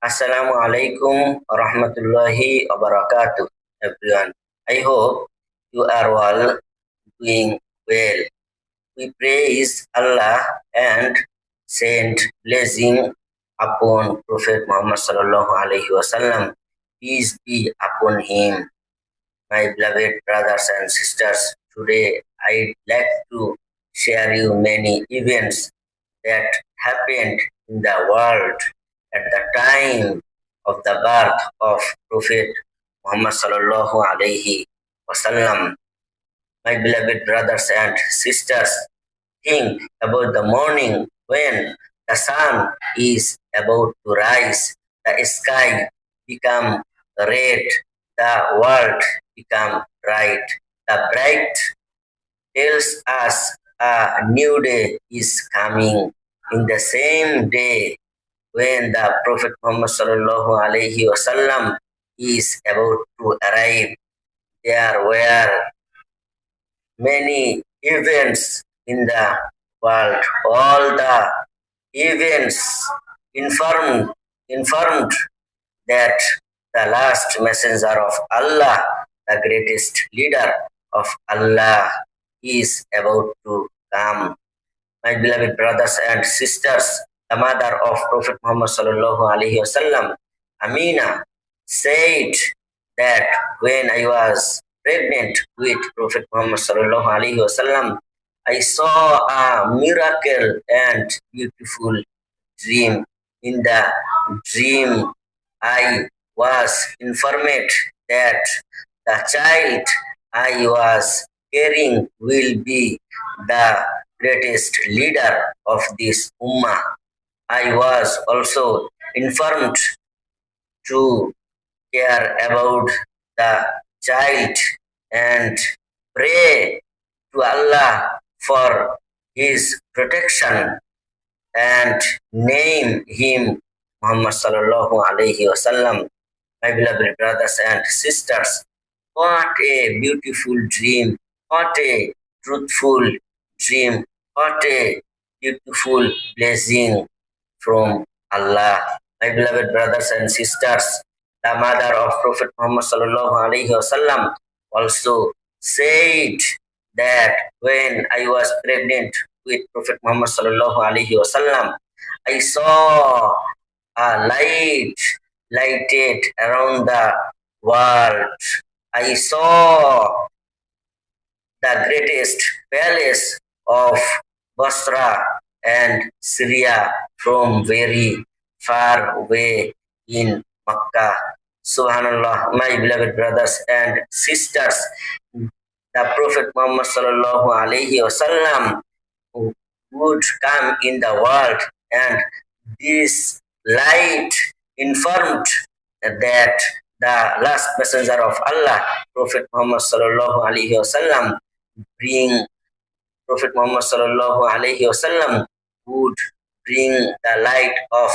Assalamu alaikum warahmatullahi wabarakatuh, everyone. I hope you are all doing well. We praise Allah and send blessing upon Prophet Muhammad sallallahu alaihi wasallam. Peace be upon him. My beloved brothers and sisters, today I'd like to share you many events that happened in the world at the time of the birth of Prophet Muhammad sallallahu alaihi wasallam. My beloved brothers and sisters, think about the morning when the sun is about to rise, the sky become red, the world become bright. The bright tells us a new day is coming. In the same day when the Prophet Muhammad sallallahu alaihi wasallam is about to arrive, there were many events in the world. All the events informed that the last messenger of Allah, the greatest leader of Allah, is about to come. My beloved brothers and sisters, the mother of Prophet Muhammad sallallahu alaihi wasallam, Amina, said that when I was pregnant with Prophet Muhammad sallallahu alaihi wasallam, I saw a miracle and beautiful dream. In the dream, I was informed that the child I was carrying will be the greatest leader of this ummah. I was also informed to care about the child and pray to Allah for his protection and name him Muhammad sallallahu alaihi wasallam. My beloved brothers and sisters, what a beautiful dream, what a truthful dream, what a beautiful blessing from Allah. My beloved brothers and sisters, the mother of Prophet Muhammad sallallahu alaihi wasallam also said that when I was pregnant with Prophet Muhammad sallallahu alaihi wasallam, I saw a light lighted around the world. I saw the greatest palace of Basra and Syria from very far away in Makkah. Subhanallah, my beloved brothers and sisters, the Prophet Muhammad sallallahu alaihi wasallam would come in the world, and this light informed that the last messenger of Allah, Prophet Muhammad sallallahu alaihi wasallam, bring Prophet Muhammad sallallahu alaihi wasallam would bring the light of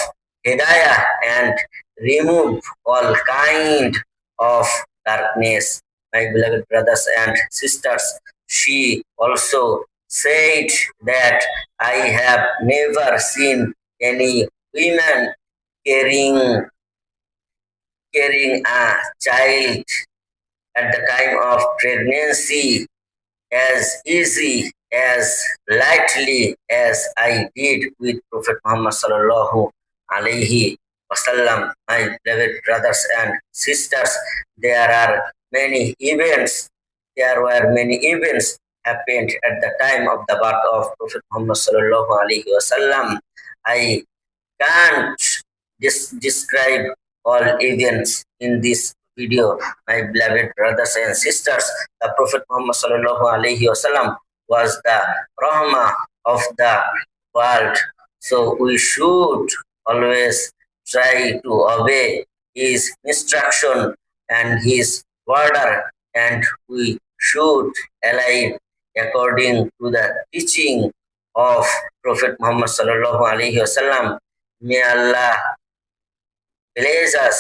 Hidayah and remove all kind of darkness. My beloved brothers and sisters, she also said that I have never seen any women carrying a child at the time of pregnancy as easy, as lightly as I did with Prophet Muhammad sallallahu alaihi wasallam. My beloved brothers and sisters, there are many events. There were many events happened at the time of the birth of Prophet Muhammad sallallahu alaihi wasallam. I can't describe all events in this video. My beloved brothers and sisters, the Prophet Muhammad sallallahu alaihi wasallam was the Rahmah of the world. So we should always try to obey his instruction and his order, and we should align according to the teaching of Prophet Muhammad sallallahu alaihi wasallam. May Allah bless us,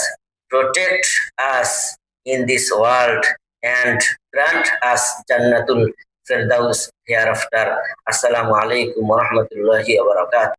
protect us in this world, and grant us Jannatul Firdaus hereafter. Assalamu alaikum warahmatullahi wabarakatuh.